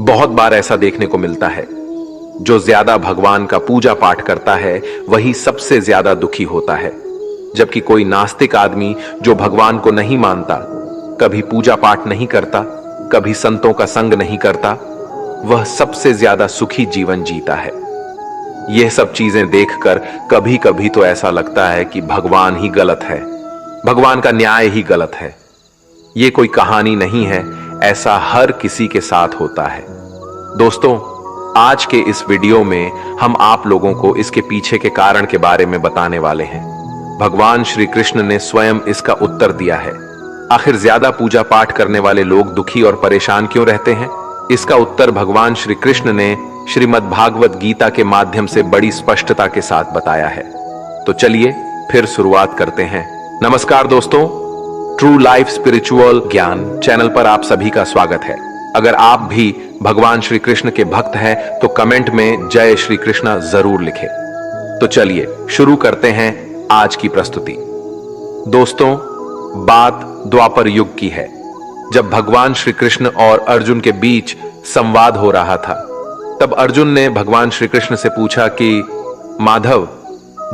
बहुत बार ऐसा देखने को मिलता है, जो ज्यादा भगवान का पूजा पाठ करता है वही सबसे ज्यादा दुखी होता है, जबकि कोई नास्तिक आदमी जो भगवान को नहीं मानता, कभी पूजा पाठ नहीं करता, कभी संतों का संग नहीं करता, वह सबसे ज्यादा सुखी जीवन जीता है। यह सब चीजें देखकर कभी कभी तो ऐसा लगता है कि भगवान ही गलत है, भगवान का न्याय ही गलत है। यह कोई कहानी नहीं है, ऐसा हर किसी के साथ होता है। दोस्तों, आज के इस वीडियो में हम आप लोगों को इसके पीछे के कारण के बारे में बताने वाले हैं। भगवान श्री कृष्ण ने स्वयं इसका उत्तर दिया है। आखिर ज्यादा पूजा पाठ करने वाले लोग दुखी और परेशान क्यों रहते हैं? इसका उत्तर भगवान श्री कृष्ण ने श्रीमद् भागवत गीता के माध्यम से बड़ी स्पष्टता के साथ बताया है। तो चलिए फिर शुरुआत करते हैं। नमस्कार दोस्तों, ट्रू लाइफ स्पिरिचुअल ज्ञान चैनल पर आप सभी का स्वागत है। अगर आप भी भगवान श्री कृष्ण के भक्त हैं तो कमेंट में जय श्री कृष्णा जरूर लिखें। तो चलिए शुरू करते हैं आज की प्रस्तुति। दोस्तों, बात द्वापर युग की है, जब भगवान श्री कृष्ण और अर्जुन के बीच संवाद हो रहा था। तब अर्जुन ने भगवान श्री कृष्ण से पूछा कि माधव,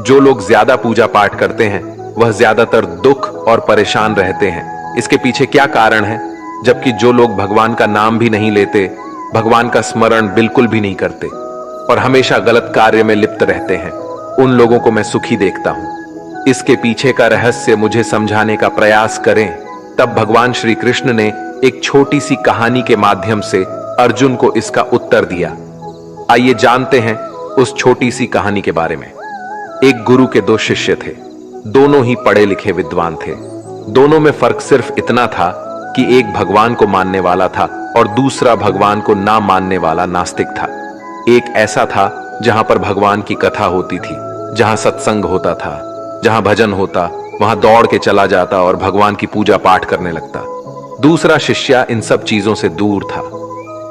जो लोग ज्यादा पूजा पाठ करते हैं वह ज्यादातर दुख और परेशान रहते हैं, इसके पीछे क्या कारण है? जबकि जो लोग भगवान का नाम भी नहीं लेते, भगवान का स्मरण बिल्कुल भी नहीं करते और हमेशा गलत कार्य में लिप्त रहते हैं, उन लोगों को मैं सुखी देखता हूं। इसके पीछे का रहस्य मुझे समझाने का प्रयास करें। तब भगवान श्री कृष्ण ने एक छोटी सी कहानी के माध्यम से अर्जुन को इसका उत्तर दिया। आइए जानते हैं उस छोटी सी कहानी के बारे में। एक गुरु के दो शिष्य थे, दोनों ही पढ़े लिखे विद्वान थे। दोनों में फर्क सिर्फ इतना था कि एक भगवान को मानने वाला था और दूसरा भगवान को ना मानने वाला नास्तिक था। एक ऐसा था जहां पर भगवान की कथा होती थी, जहां सत्संग होता था, जहां भजन होता, वहां दौड़ के चला जाता और भगवान की पूजा पाठ करने लगता। दूसरा शिष्य इन सब चीजों से दूर था।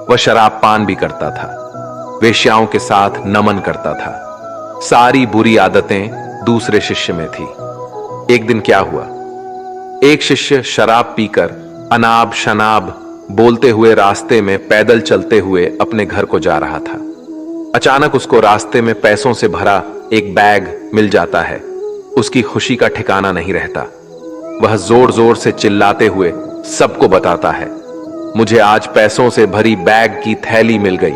वह शराब पान भी करता था, वेश्याओं के साथ नमन करता था। सारी बुरी आदतें दूसरे शिष्य में थी। एक दिन क्या हुआ, एक शिष्य शराब पीकर अनाब शनाब बोलते हुए रास्ते में पैदल चलते हुए अपने घर को जा रहा था। अचानक उसको रास्ते में पैसों से भरा एक बैग मिल जाता है। उसकी खुशी का ठिकाना नहीं रहता। वह जोर जोर से चिल्लाते हुए सबको बताता है, मुझे आज पैसों से भरी बैग की थैली मिल गई,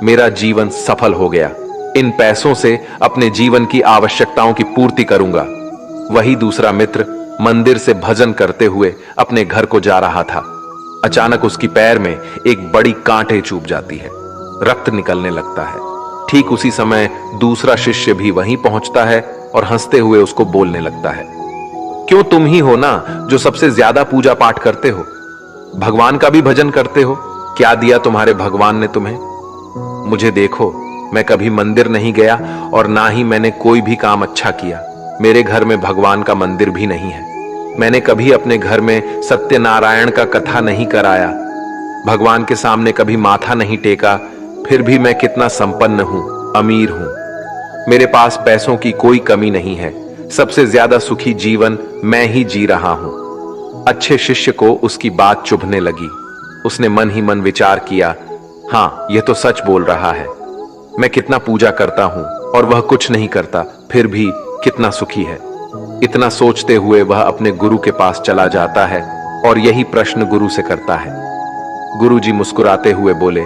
मेरा जीवन सफल हो गया, इन पैसों से अपने जीवन की आवश्यकताओं की पूर्ति करूंगा। वही दूसरा मित्र मंदिर से भजन करते हुए अपने घर को जा रहा था। अचानक उसकी पैर में एक बड़ी कांटे चुभ जाती है, रक्त निकलने लगता है। ठीक उसी समय दूसरा शिष्य भी वहीं पहुंचता है और हंसते हुए उसको बोलने लगता है, क्यों तुम ही हो ना जो सबसे ज्यादा पूजा पाठ करते हो, भगवान का भी भजन करते हो, क्या दिया तुम्हारे भगवान ने तुम्हें? मुझे देखो, मैं कभी मंदिर नहीं गया और ना ही मैंने कोई भी काम अच्छा किया। मेरे घर में भगवान का मंदिर भी नहीं है। मैंने कभी अपने घर में सत्यनारायण का कथा नहीं कराया, भगवान के सामने कभी माथा नहीं टेका, फिर भी मैं कितना संपन्न हूं, अमीर हूं। मेरे पास पैसों की कोई कमी नहीं है, सबसे ज्यादा सुखी जीवन मैं ही जी रहा हूं। अच्छे शिष्य को उसकी बात चुभने लगी। उसने मन ही मन विचार किया, हाँ, यह तो सच बोल रहा है। मैं कितना पूजा करता हूं और वह कुछ नहीं करता, फिर भी कितना सुखी है। इतना सोचते हुए वह अपने गुरु के पास चला जाता है और यही प्रश्न गुरु से करता है। गुरु जी मुस्कुराते हुए बोले,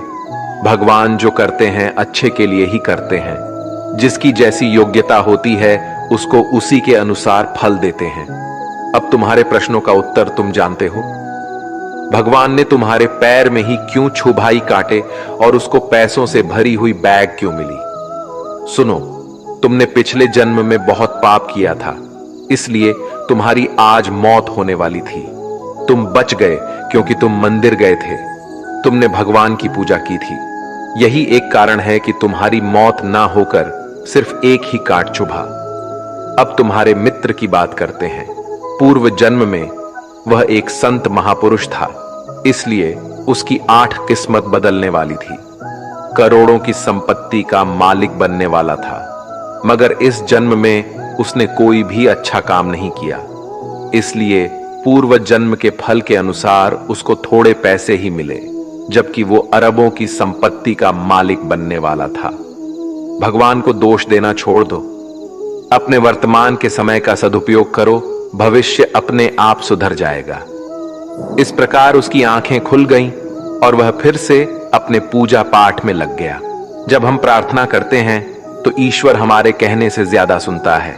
भगवान जो करते हैं अच्छे के लिए ही करते हैं। जिसकी जैसी योग्यता होती है उसको उसी के अनुसार फल देते हैं। अब तुम्हारे प्रश्नों का उत्तर तुम जानते हो। भगवान ने तुम्हारे पैर में ही क्यों छुभाई कांटे और उसको पैसों से भरी हुई बैग क्यों मिली? सुनो, तुमने पिछले जन्म में बहुत पाप किया था, इसलिए तुम्हारी आज मौत होने वाली थी। तुम बच गए क्योंकि तुम मंदिर गए थे, तुमने भगवान की पूजा की थी। यही एक कारण है कि तुम्हारी मौत ना होकर सिर्फ एक ही कांट चुभा। अब तुम्हारे मित्र की बात करते हैं। पूर्व जन्म में वह एक संत महापुरुष था, इसलिए उसकी 8 किस्मत बदलने वाली थी। करोड़ों की संपत्ति का मालिक बनने वाला था, मगर इस जन्म में उसने कोई भी अच्छा काम नहीं किया, इसलिए पूर्व जन्म के फल के अनुसार उसको थोड़े पैसे ही मिले। जबकि वो अरबों की संपत्ति का मालिक बनने वाला था। भगवान को दोष देना छोड़ दो, अपने वर्तमान के समय का सदुपयोग करो, भविष्य अपने आप सुधर जाएगा। इस प्रकार उसकी आंखें खुल गईं और वह फिर से अपने पूजा पाठ में लग गया। जब हम प्रार्थना करते हैं तो ईश्वर हमारे कहने से ज्यादा सुनता है।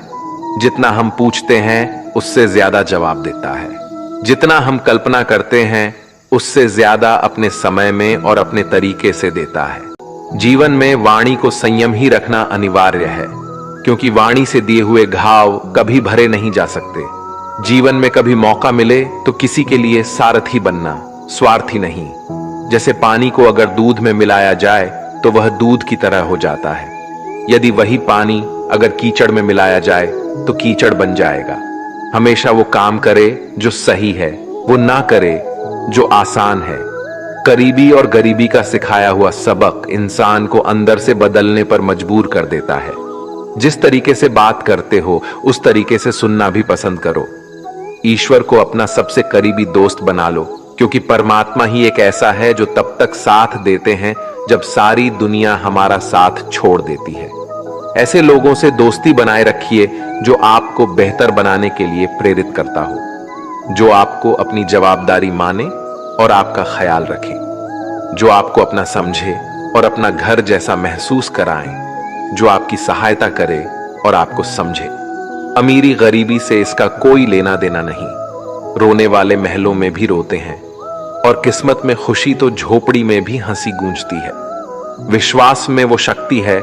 जितना हम पूछते हैं उससे ज्यादा जवाब देता है। जितना हम कल्पना करते हैं उससे ज्यादा अपने समय में और अपने तरीके से देता है। जीवन में वाणी को संयम ही रखना अनिवार्य है, क्योंकि वाणी से दिए हुए घाव कभी भरे नहीं जा सकते। जीवन में कभी मौका मिले तो किसी के लिए सारथी बनना, स्वार्थी नहीं। जैसे पानी को अगर दूध में मिलाया जाए तो वह दूध की तरह हो जाता है। यदि वही पानी अगर कीचड़ में मिलाया जाए तो कीचड़ बन जाएगा। हमेशा वो काम करे जो सही है, वो ना करे जो आसान है। करीबी और गरीबी का सिखाया हुआ सबक इंसान को अंदर से बदलने पर मजबूर कर देता है। जिस तरीके से बात करते हो उस तरीके से सुनना भी पसंद करो। ईश्वर को अपना सबसे करीबी दोस्त बना लो, क्योंकि परमात्मा ही एक ऐसा है जो तब तक साथ देते हैं जब सारी दुनिया हमारा साथ छोड़ देती है। ऐसे लोगों से दोस्ती बनाए रखिए जो आपको बेहतर बनाने के लिए प्रेरित करता हो, जो आपको अपनी जवाबदारी माने और आपका ख्याल रखे, जो आपको अपना समझे और अपना घर जैसा महसूस कराएं, जो आपकी सहायता करे और आपको समझे। अमीरी गरीबी से इसका कोई लेना देना नहीं। रोने वाले महलों में भी रोते हैं और किस्मत में खुशी तो झोपड़ी में भी हंसी गूंजती है। विश्वास में वो शक्ति है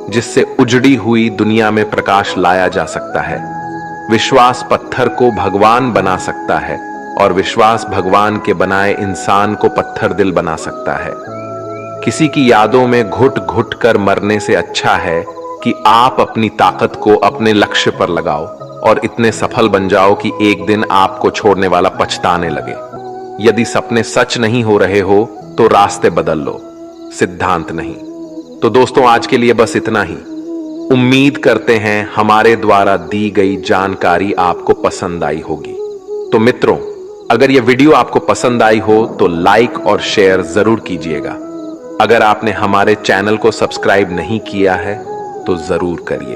जिससे उजड़ी हुई दुनिया में प्रकाश लाया जा सकता है। विश्वास पत्थर को भगवान बना सकता है और विश्वास भगवान के बनाए इंसान को पत्थर दिल बना सकता है। किसी की यादों में घुट घुट कर मरने से अच्छा है कि आप अपनी ताकत को अपने लक्ष्य पर लगाओ और इतने सफल बन जाओ कि एक दिन आपको छोड़ने वाला पछताने लगे। यदि सपने सच नहीं हो रहे हो तो रास्ते बदल लो, सिद्धांत नहीं। तो दोस्तों, आज के लिए बस इतना ही। उम्मीद करते हैं हमारे द्वारा दी गई जानकारी आपको पसंद आई होगी। तो मित्रों, अगर यह वीडियो आपको पसंद आई हो तो लाइक और शेयर जरूर कीजिएगा। अगर आपने हमारे चैनल को सब्सक्राइब नहीं किया है तो जरूर करिए।